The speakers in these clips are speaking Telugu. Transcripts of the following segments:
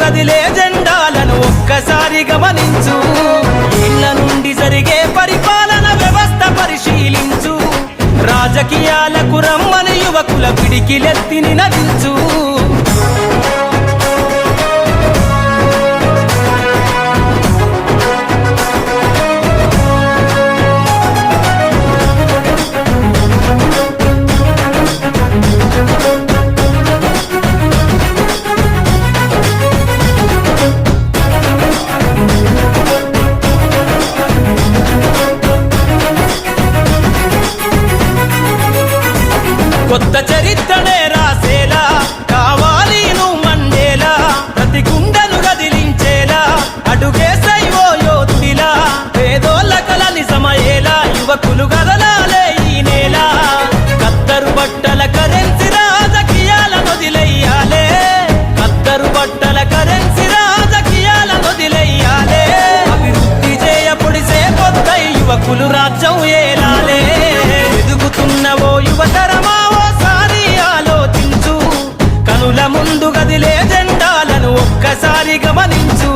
కదిలే జెండాలను ఒక్కసారి గమనించు. ఇళ్ల నుండి జరిగే పరిపాలన వ్యవస్థ పరిశీలించు. రాజకీయాలకు రమ్మని యువకుల పిడికిలెత్తి నినదించు. కొత్త చరిత్రనే రాసేలా కావాలి నువ్వు మండేలా. ప్రతి గుండెను గదిలించేలా అడుగేసై ఓ యోధుడిలా. పేదోళ్ళ కల నిజమయ్యేలా యువకులు కదలాలే ఈ నేల. కత్తరు బట్టల కరెన్సీ రాజకీయాలను వదిలెయ్యాలే. కత్తరు బట్టల కరెన్సీ రాజకీయాలను వదిలెయ్యాలే. అభివృద్ధి చేయపొడిసే కొత్త యువకులు రాజ్యం ఏలాలే. ఎదుగుతున్నవో యువతరమా కనుల ముందు కదిలే జెండాలను ఒక్కసారి గమనించు.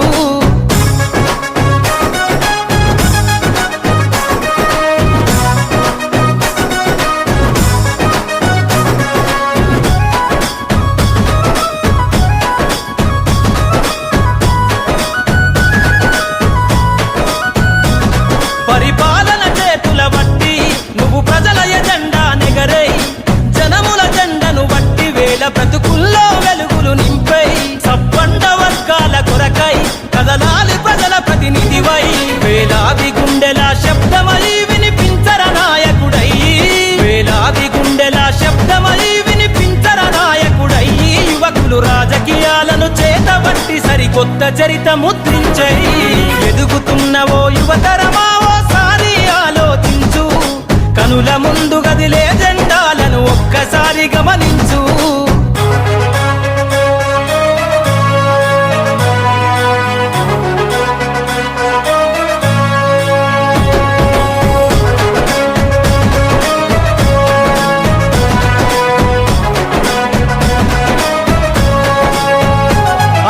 పరిపాలన చేతుల బట్టి నువ్వు ప్రజల ఎజెండా నెగరై. జనముల జెండను బట్టి వేల బ్రతుకుల్లో వెలుగులు నింపై. సబ్బండ వర్గాల కొరకై కదలాలి ప్రజల ప్రతినిధివై. వేలాది గుండెల శబ్దమై వినిపించర నాయకుడై. వేలాది గుండెల శబ్దమై వినిపించర నాయకుడై. యువకులు రాజకీయాలను చేతబట్టి సరికొత్త చరిత్ర ముద్రించై. ఎదుగుతున్నవో యువతరమా ఓసారి ఆలోచించు. కనుల ముందు కదిలే జెండాలను ఒక్కసారి గమనించు.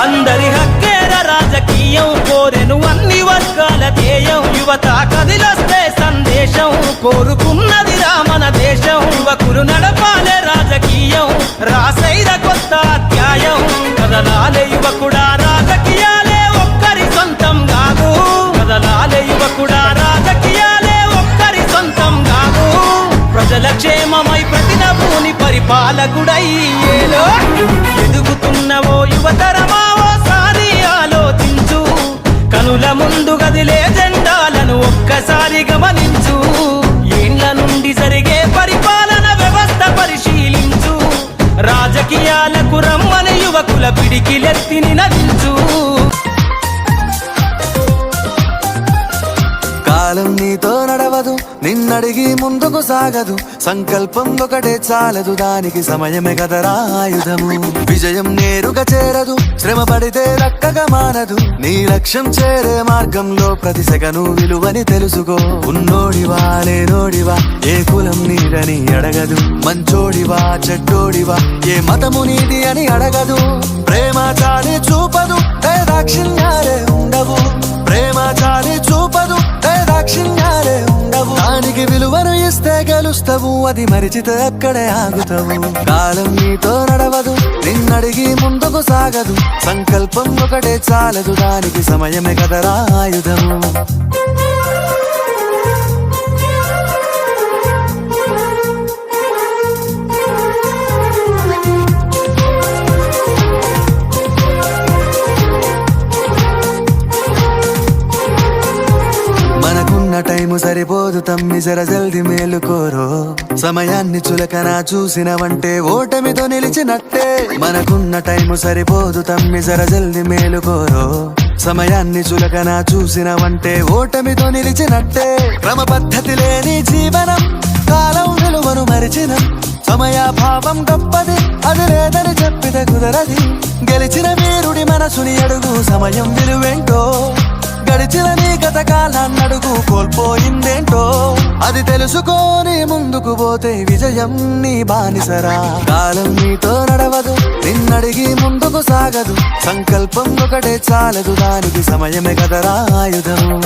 అందరి హక్కేర రాజకీయం కోరెను అన్ని వర్గాల ధ్యేయం. యువత కదిలొస్తే సందేశం కోరుకున్నది మన దేశం. యువకులు నడపాలే రాజకీయం రాసైర కొత్త అధ్యాయం. కదలాలే యువకుడా రాజకీయాలే ఒక్కరి సొంతం కాదు. కదలాలే యువకుడా రాజకీయాలే ఒక్కరి సొంతం కాదు. ప్రజల క్షేమమై ప్రతి నభూని పరిపాలకుడై ఏలో. ఎదుగుతున్నవో యువతరమా ఓసారి ఆలోచించు. కనుల ముందు కదిలే జెండాలను ఒక్కసారి గమనించు. ఏండ్ల నుండి జరిగే పరిపాలన వ్యవస్థ పరిశీలించు. రాజకీయాలకు రమ్మని యువకుల పిడికిలెత్తి నినదించు. కాలం నీతో నడవదు, నిన్నడిగి ముందుకు సాగదు. సంకల్పం ఒకటే చాలదు, దానికి సమయమే కదరా ఆయుధము. విజయం నేరుగా చేరదు, శ్రమ పడితే దక్కగా మానదు. నీ లక్ష్యం చేరే మార్గంలో ప్రతి సెకను విలువని తెలుసుకో. ఉన్నోడివా లేనోడివా ఏ కులం నీదని అడగదు. మంచోడివా చెడ్డోడివా ఏ మతము నీది అని అడగదు. ప్రేమ చాలి చూపదు, దాక్షిణ్యాలే ఉండవు. ప్రేమ చాలి చూపదు, దాక్షిణ్యాలే ఉండవు. దానికి విలువను ఇస్తే గెలుస్తావు, అది మరిచితే అక్కడే ఆగుతావు. కాలం నీతో నడవదు, నిన్నడిగి ముందుకు సాగదు. సంకల్పం ఒకటే చాలదు, దానికి సమయమే కదరా ఆయుధము. టైము సరిపోదు తమ్మి, జర జల్ది మేలుకోరో. సమయాన్ని చులకన చూసినవంటే ఓటమితో నిలిచినట్టే. మనకున్న టైము సరిపోదు తమ్మి, జర జల్ది మేలుకోరో. సమయాన్ని చులకన చూసినవంటే ఓటమితో నిలిచినట్టే. క్రమ పద్ధతి లేని జీవనం, కాలం విలువను మరిచినం. సమయాభావం గొప్పది, అది లేదని చెప్పితే కుదరది. గెలిచిన వీరుడి మనసుని అడుగు, సమయం విలువేంటో. గడిచిన నీ గత కాలాన్నడుగు కోల్పోయిందేంటో అది తెలుసుకొని ముందుకు పోతే విజయం నీ బానిసరా. కాలం నీతో నడవదు, నిన్నడిగి ముందుకు సాగదు, సంకల్పం ఒకటే చాలదు, దానికి సమయమే కదరా ఆయుధము.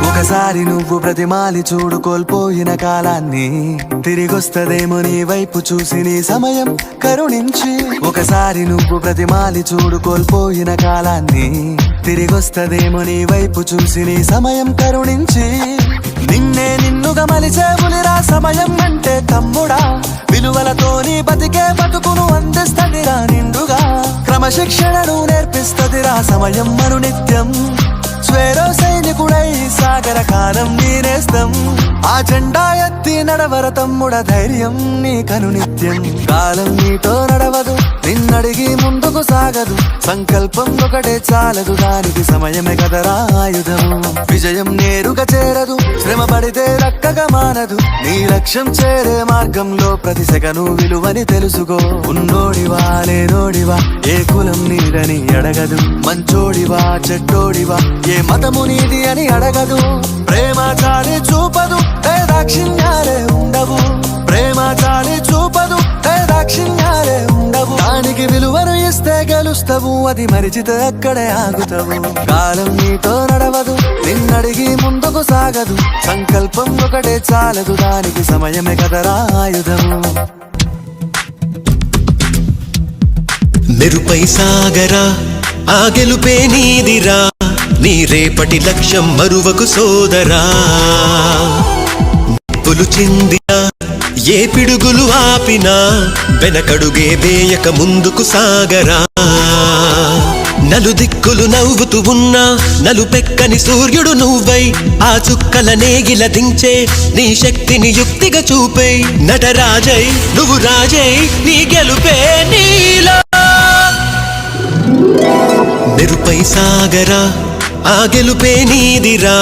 ఒకసారి నువ్వు ప్రతిమాలి చూడు కోల్పోయిన కాలాన్ని, తిరిగొస్తదేమో నీ వైపు చూసి నీ సమయం కరుణించి. ఒకసారి నువ్వు ప్రతిమాలి చూడు కోల్పోయిన కాలాన్ని, తిరిగొస్తదేమో నీ వైపు చూసి నీ సమయం కరుణించి. నిన్నే నిన్నుగా మలిచేవులిరా సమయం అంటే తమ్ముడా, విలువలతోని బతికే బతుకును అందిస్తదిరా నిండుగా. క్రమశిక్షణను నేర్పిస్తదిరా సమయం మను నిత్యం. స్వేరో సైనికుడై సాగర కాలం నీనేస్తం, ఆ జెండా ఎత్తి నడవర తమ్ముడ ధైర్యం నీ కను నిత్యం. కాలం నీతో నడవదు, నిన్నడిగి ముందుకు సాగదు, సంకల్పం ఒకటే చాలదు, దానికి సమయమే కదరా ఆయుధము. విజయం నేరుగా చేరదు, శ్రమ పడితే రక్కగా మానదు, నీ లక్ష్యం చేరే మార్గంలో ప్రతి సెకను విలువని తెలుసుకో. ఉన్నోడివా లేనోడివా ఏ కులం నీదని అడగదు, మంచోడివా చెడ్డోడివా ఏ మతము నీది అని అడగదు. ప్రేమ చాలి చూపదు, దాక్షిణ్యాలే ఉండవు, ప్రేమ చాలి చూపదు, దాక్షిణ్యాలే ఉండవు. దానికి విలువను ఇస్తే గెలుస్తావు, అది మరిచితే అక్కడే ఆగుతావు. కాలం నీతో నడవదు, నిన్నడిగి ముందుకు సాగదు, సంకల్పం ఒకటే చాలదు, దానికి సమయమే కదరా ఆయుధము. మెరుపై సాగరా ఆ గెలుపే నీదిరా, నీ రేపటి లక్ష్యం మరువకు సోదరా. నిప్పులు చిందినా ఏ పిడుగులు ఆపినా వెనకడుగే వేయక ముందుకు సాగరా. నలుదిక్కులు నవ్వుతూ ఉన్నా నలుపెక్కని సూర్యుడు నువ్వై, ఆ చుక్కల నేగిల దించే నీ శక్తిని యుక్తిగా చూపై. నటరాజై నువ్వు రాజై నీ గెలుపే నీలో. మెరుపై సాగరా ఆ గెలుపే నీదిరా,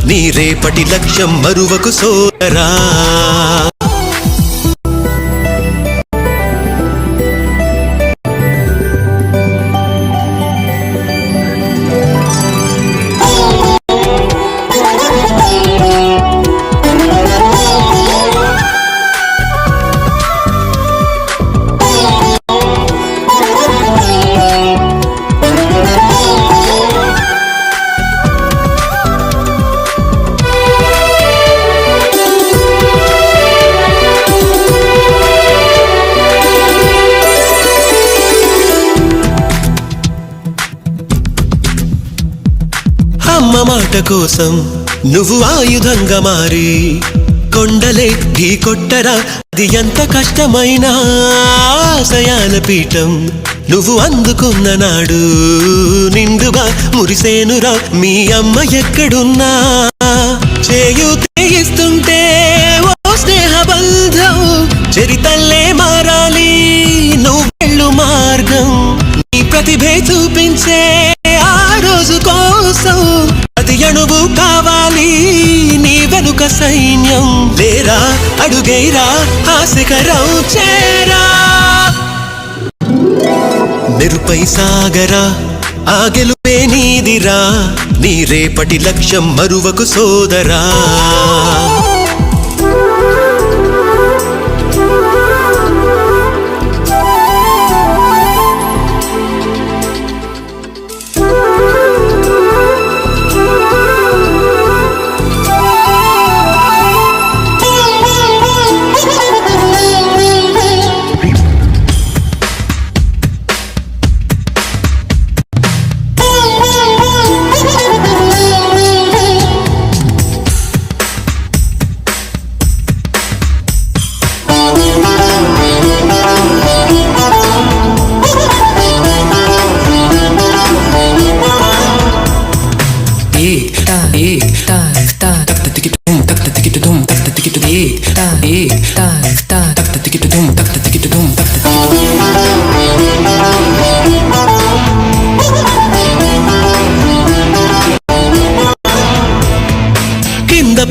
నీ రేపటి లక్ష్యం మరువకు సోదరా. అమ్మ మాట కోసం నువ్వు ఆయుధంగా మారి కొండలే ఢీ కొట్టరా, అది ఎంత కష్టమైనా ఆశయాల పీఠం నువ్వు అందుకున్న నాడు నిండుగా మురిసేనురా. మీ అమ్మ ఎక్కడున్నా చేయూతే ఇస్తుంటే ఓ స్నేహ బంధం చరితల్లే మారాలి నువ్వు వెళ్ళు మార్గం. నీ ప్రతిభే చూపించే ఆ రోజు కోసం ప్రతి అణువు కావాలి నీ వెనుక సైన్యం. లేరా అడుగైరా ఆ శిఖరం చేరా. మెరుపై సాగరా ఆ గెలుపే నీదిరా, నీ రేపటి లక్ష్యం మరువకు సోదరా.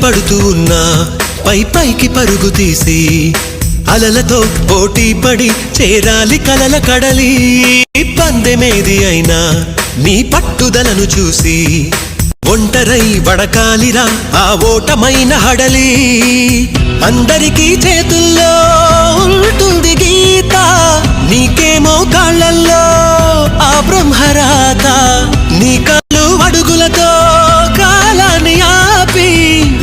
పడుతూ ఉన్నా పైకి పరుగు తీసి అలలతో పోటీ పడి చేరాలి కలల కడలి పందెమేది అయినా నీ పట్టుదలను చూసి ఒంటరై వడకాలిరా ఆ ఓటమైన హడలి అందరికీ చేతుల్లో ఉంటుంది గీత నీకేమో కాళ్ళల్లో ఆ బ్రహ్మరాత నీ కాళ్ళు అడుగులతో కాలాన్ని ఆపి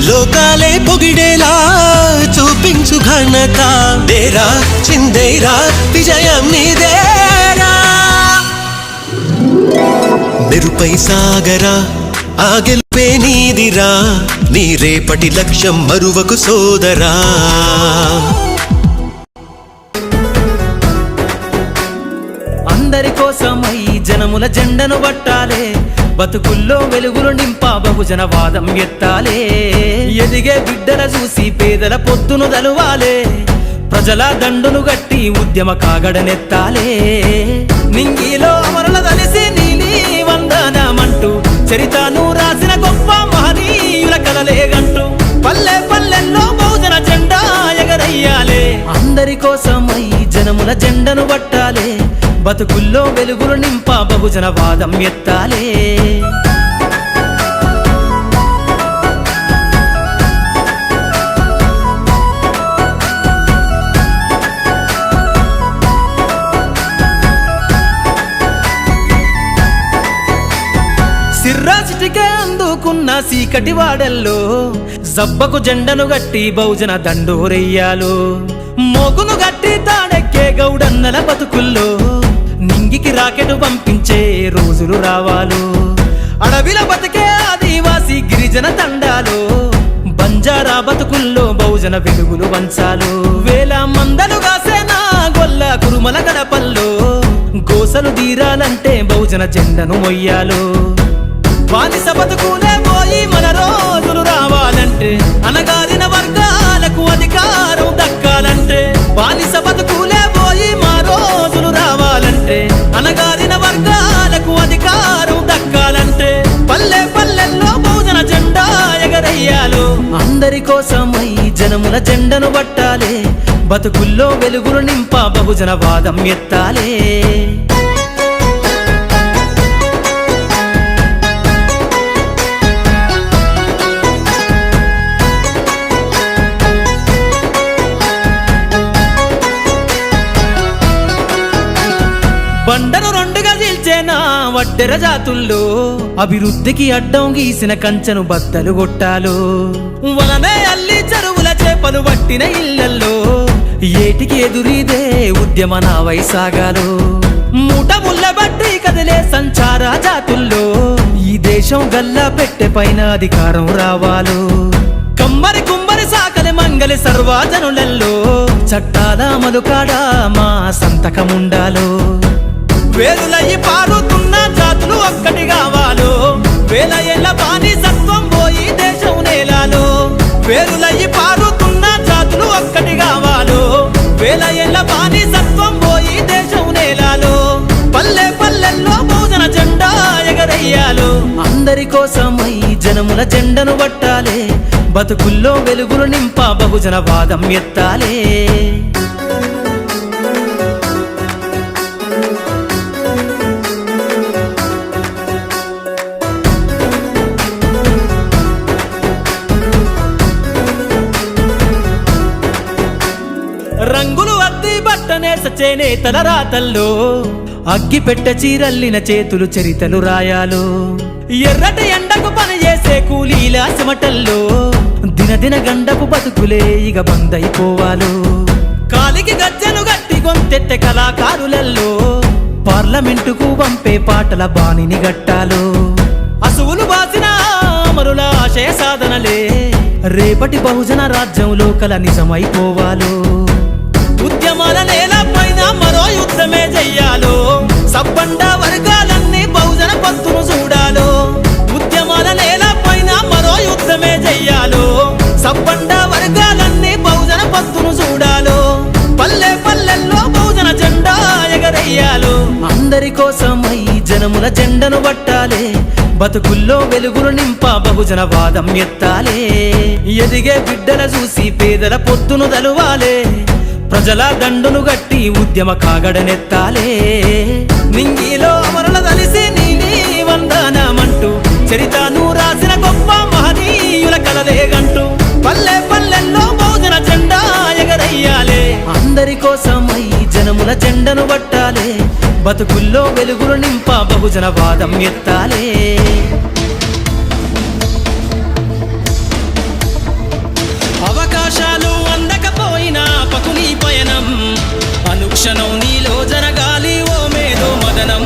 లోకాలే పొగిడేలా చూపించు ఘనత దేరా చిందేరా విజయం నీదేరా మెరుపై సాగరా ఆ గెలుపే నీదిరా నీ రేపటి లక్ష్యం మరువకు సోదరా అందరి కోసమై జనముల జెండను పట్టాలే బతుకుల్లో వెలుగులు నింపా బహుజన వాదం ఎత్తాలే ఎదిగే బిడ్డల చూసి పేదల పొద్దును దలువాలే ప్రజల దండును గట్టి ఉద్యమ కాగడనెత్తాలే నింగిలో అమరుల దలిసి నీలి వందనమంటూ చరితను రాసిన గొప్ప మహనీయుల కలలేగంటూ పల్లె పల్లెల్లో బహుజన జెండా ఎగరయ్యాలే అందరి కోసమై జనముల జెండను పట్టాలే బతుకుల్లో వెలుగులు నింపా బహుజన వాదం ఎత్తాలే సిర్రాసిటికే అందుకున్న సీకటి వాడల్లో జబ్బకు జెండను గట్టి బహుజన దండోరెయ్యాలు మోగును గట్టి తాడెక్కే గౌడన్నల బతుకుల్లో నింగికి రాకెట్ పంపించే రోజులు రావాలు అడవిల బతికే ఆదివాసి గిరిజన తండాలు బంజారా బతుకుల్లో బహుజన వెలుగులు వంచాలు వేల మందలు కాసేనా గొల్ల కురుమల గడపల్లో గోసలు తీరాలంటే బహుజన జెండను మొయ్యాలు బానిస బతుకులే పోయి మన రోజులు రావాలంటే అనగారిన వర్గాలకు అధికారం దక్కాలంటే బానిస బతుకులే పోయి మా రోజులు రావాలంటే అనగారిన వర్గాలకు అధికారం దక్కాలంటే పల్లె పల్లెల్లో బహుజన జెండా ఎగరయ్యాలు అందరి కోసమై జనముల జెండను పట్టాలే బతుకుల్లో వెలుగులు నింపా బహుజన వాదం ఎత్తాలే బండను రెండుగా చీల్చేనా వడ్డెర జాతుల్లో అభివృద్ధికి అడ్డం గీసిన కంచెను బద్దలు కొట్టాలు వలనే అల్లి చెరువుల చేపలు పట్టిన ఇళ్లల్లో ఏటికి ఎదురీదే ఉద్యమ నావై సాగాలు మూట ముళ్ళ బట్టి కదిలే సంచార జాతుల్లో ఈ దేశం గల్లా పెట్టె పైన అధికారం రావాలు కమ్మరి కుమ్మరి సాకలి మంగలి సర్వజనులలో చట్టాల అమలుకాడా మా సంతకముండాలో వేలులయ్యి పారుతున్న జాతులు ఒక్కటి కావాలో వేల ఏళ్ళ బానిసత్వం పోయి దేశం నేలాలో వేలులయ్యి పారుతున్న జాతులు ఒక్కటి కావాలో వేల ఏళ్ళ బానిసత్వం పోయి దేశం నేలాలో పల్లె పల్లెల్లో బహుజన జెండా ఎగరయ్యాలో అందరి కోసమై జనముల జెండను పట్టాలే బతుకుల్లో వెలుగులు నింపా బహుజన వాదం ఎత్తాలే రంగులు అద్ది బట్టనేస చేనేతల రాతల్లో అగ్గి పెట్ట చీరల్లిన చేతులు చరితలు రాయాలు ఎర్రటి ఎండకు పని చేసే కూలీల చెమటల్లో దినదిన గండపు బతుకులే ఇక బందైపోవాలు కాలికి గజ్జను గట్టి గొంతెత్తె కళాకారులలో పార్లమెంటుకు పంపే పాటల బాణిని గట్టాలు అసువులు బాసిన అమరుల ఆశయ సాధనలే రేపటి బహుజన రాజ్యంలో కల నిజమైపోవాలు ఉద్యమాల నేల పైన మరో యుద్ధమే చెయ్యాలో సబ్బండ వర్గాలన్నీ బహుజన పత్తును చూడాలో ఉద్యమాల నేల పైన మరో యుద్ధమే చెయ్యాలో సబ్బండ వర్గాలన్నీ బహుజన పత్తును చూడాలో పల్లె పల్లెల్లో బహుజన జెండా ఎగరయ్యాలో అందరి కోసమై జనముల జెండను పట్టాలే బతుకుల్లో వెలుగులు నింప బహుజన వాదం ఎత్తాలే ఎదిగే బిడ్డల చూసి పేదల పొత్తును దలువాలే ప్రజల దండును గట్టి ఉద్యమ కాగడనెత్తాలే నింగిలో అమరుల దలిసి నీని వందనమంటూ చరితను రాసిన గొప్ప మహనీయుల కలలేగంటూ పల్లె పల్లెల్లో బహుజన జెండా ఎగరయ్యాలే అందరి కోసమై జనముల జెండను పట్టాలే బతుకుల్లో వెలుగులు నింప బహుజన వాదం ఎత్తాలే అవకాశాలు అందకపోయినా పకుని పయనం అనుక్షణం నీలో జరగాలి ఓ మేధో మదనం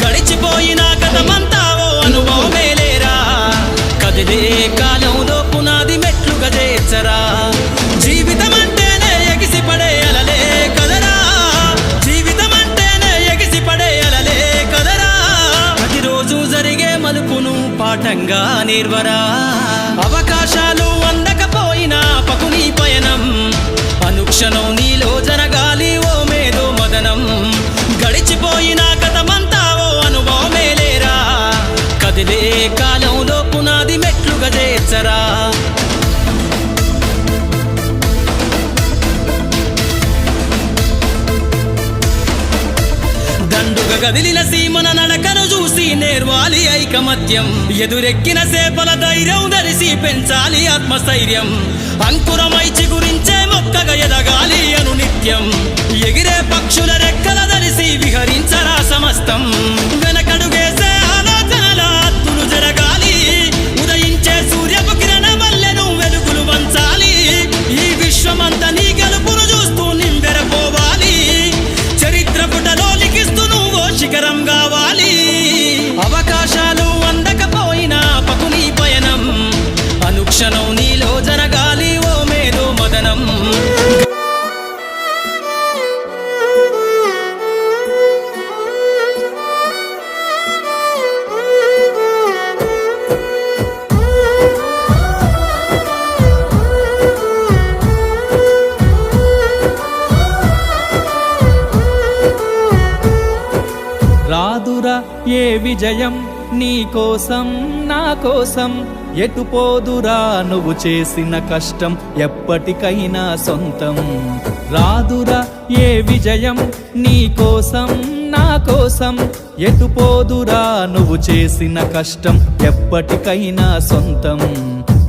గడిచిపోయిన కథమంతా ఓ అనుభవమేలేరా కదిలే కాలంలో పునాది మెట్లుగా చేర్చరా జీవితం అంటేనే ఎగిసిపడే అలలే కదరా జీవితం అంటేనే ఎగిసిపడే అలలే కదరా ప్రతిరోజు జరిగే మలుపును పాఠంగా నిర్వరా అవకాశాలు అందకపోయినా పకుని పయనం అనుక్షణం నీలో జరగాలి ఓ మేధో మదనం గడిచిపోయిన కథమంతా ఓ అనుభవమేలేరా కదిలే కాలంలో పునాది మెట్లుగా చేర్చరా దండుగా గదిలిన సీమన నడకను చూసి నేర్వాలి ఐకమత్యం ఎదురెక్కిన సేపల ధైర్యం ధరిసి పెంచాలి ఆత్మస్థైర్యం అంకురమై చిగురించే మొక్కగా ఎదగాలి అను నిత్యం ఎగిరే పక్షుల రెక్కల ధరిసి విహరించరా సమస్తం వెనకడుగేసే ఆలోచనల అత్తులు జరగాలి ఉదయించే సూర్యపు కిరణ వల్లెను వెలుగులు వంచాలి ఈ విశ్వమంతా నీ గెలుపును చూస్తూ నింబెరపోవాలి చరిత్ర పుటలో లిఖిస్తూ నువ్వు శిఖరం కావాలి అవకాశాలు అందకపోయినా పకుని పయనం అనుక్షణం నీలో జరగాలి ఓ మేధో మదనం రాదురా ఏ విజయం నీ కోసం నా కోసం ఎటు పోదురా నువ్వు చేసిన కష్టం ఎప్పటికైనా సొంతం రాదురా ఏ విజయం నీ కోసం నా కోసం ఎటు పోదురా నువ్వు చేసిన కష్టం ఎప్పటికైనా సొంతం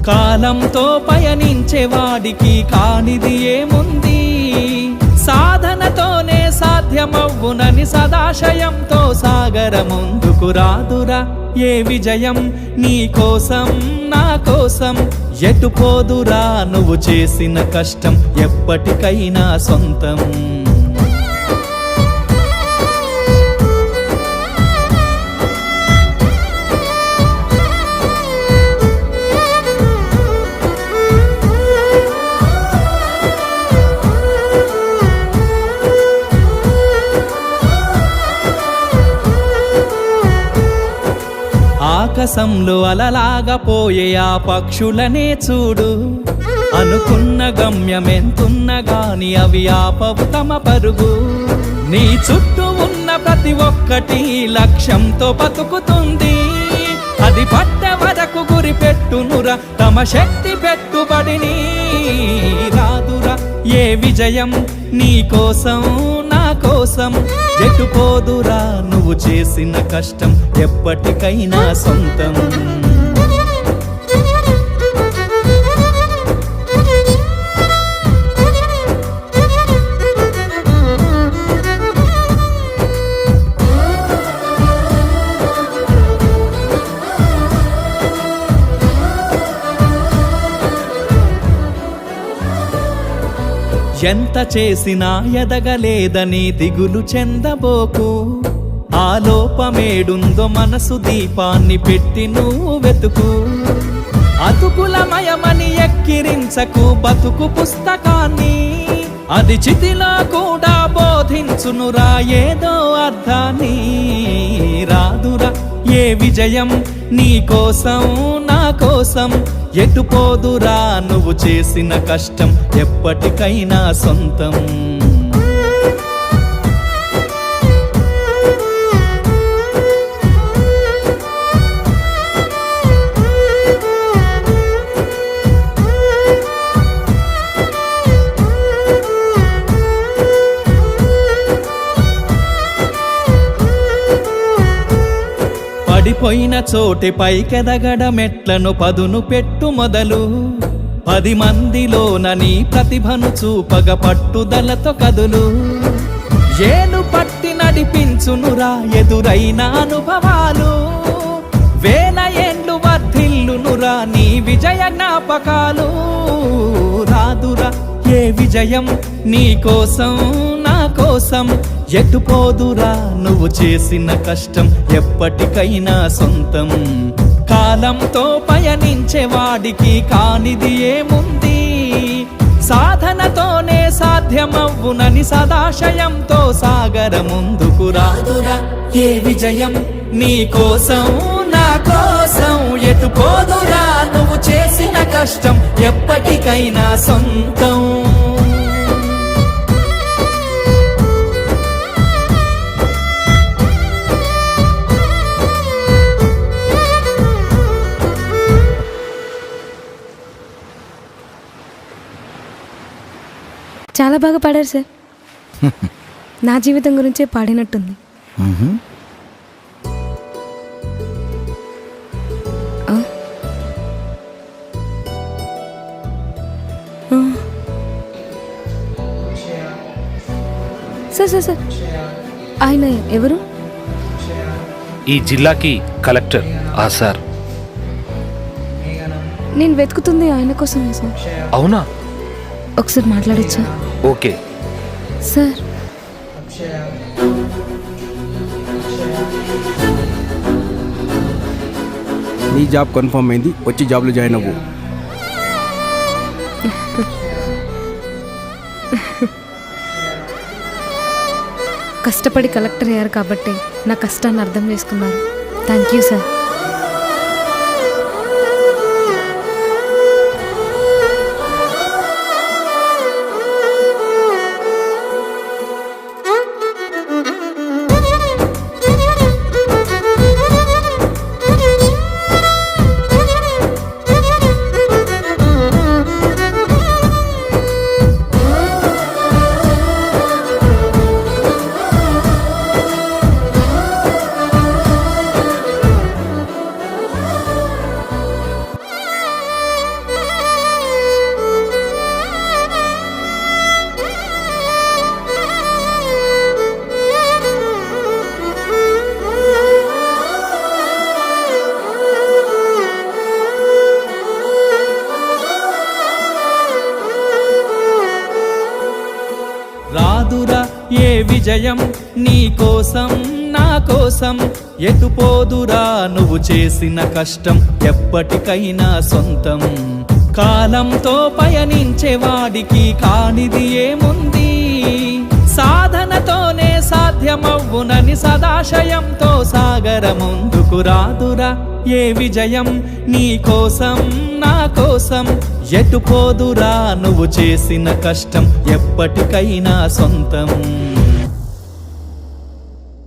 కాలంతో పయనించే వాడికి కానిది ఏముంది సాధనతోనే సాధ్యమవ్వునని సదాశయంతో సాగర ముందుకు రాదురా ఏ విజయం నీ కోసం నా కోసం ఎటు పోదురా నువ్వు చేసిన కష్టం ఎప్పటికైనా సొంతం ఆకాశంలో అలలాగా పోయే ఆ పక్షులనే చూడు అనుకున్న గమ్యమెంతున్న గాని అవి ఆపవు తమ పరుగు నీ చుట్టూ ఉన్న ప్రతి ఒక్కటి లక్ష్యంతో బతుకుతుంది అది పట్ట వరకు గురి పెట్టునురా తమ శక్తి పెట్టుబడిని రాదురా ఏ విజయం నీ కోసం నా కోసం ఎటు పోదురా నువ్వు చేసిన కష్టం ఎప్పటికైనా సొంతం ఎంత చేసినా ఎదగలేదని దిగులు చెందబోకు ఆ లోపమేడుందో మనసు దీపాన్ని పెట్టి నువ్వు వెతుకు అతుకులమయమని ఎక్కిరించకు బతుకు పుస్తకాన్ని అది చితిలో కూడా బోధించునురా ఏదో అర్థాన్ని రాదురా ఏ విజయం నీ కోసం నా కోసం ఎటు పోదురా నువ్వు చేసిన కష్టం ఎప్పటికైనా సొంతం పడిపోయిన చోటి పైకెదగడ మెట్లను పదును పెట్టు మొదలు 10 మందిలోన నీ ప్రతిభను చూపగ పట్టుదలతో కదులు ఏలు పట్టి నడిపించునురా ఎదురైన అనుభవాలు వేల ఏండ్లు వర్ధిల్లునురా నీ విజయ జ్ఞాపకాలు రాదురా ఏ విజయం నీ కోసం నా కోసం ఎటుపోదురా నువ్వు చేసిన కష్టం ఎప్పటికైనా సొంతం కాలంతో పయనించే వాడికి కానిది ఏముంది సాధనతోనే సాధ్యమవ్వునని సదాశయంతో సాగర ముందుకు రాదురా ఏ విజయం నీ కోసం నా కోసం ఎటుపోదురా నువ్వు చేసిన కష్టం ఎప్పటికైనా సొంతం చాలా బాగా పాడారు సార్. నా జీవితం గురించే పాడినట్టుంది. ఆ? ఆ. సార్ సార్ సార్ ఆయన ఎవరు? ఈ జిల్లాకి కలెక్టర్ ఆ సార్. నేను వెతుకుతుంది ఆయన కోసమే సార్. అవునా? ఒకసారి మాట్లాడచ్చా? Okay sir. నీ జాబ్ కన్ఫర్మ్ అయింది, వచ్చి జాబ్లో జాయిన్ అవ్వు. కష్టపడి కలెక్టర్ అయ్యారు కాబట్టి నా కష్టాన్ని అర్థం చేసుకున్నారు. Thank you sir. రాదురా ఏ విజయం నీ కోసం నా కోసం ఎటుపోదురా నువ్వు చేసిన కష్టం ఎప్పటికైనా సొంతం కాలంతో పయనించే వాడికి కానిది ఏముంది సాధనతోనే సాధ్యమవ్వునని సదాశయంతో సాగర ముందుకు రాదురా ఏ విజయం నీ కోసం నా కోసం ఎటుపోదురా నువ్వు చేసిన కష్టం ఎప్పటికైనా సొంతం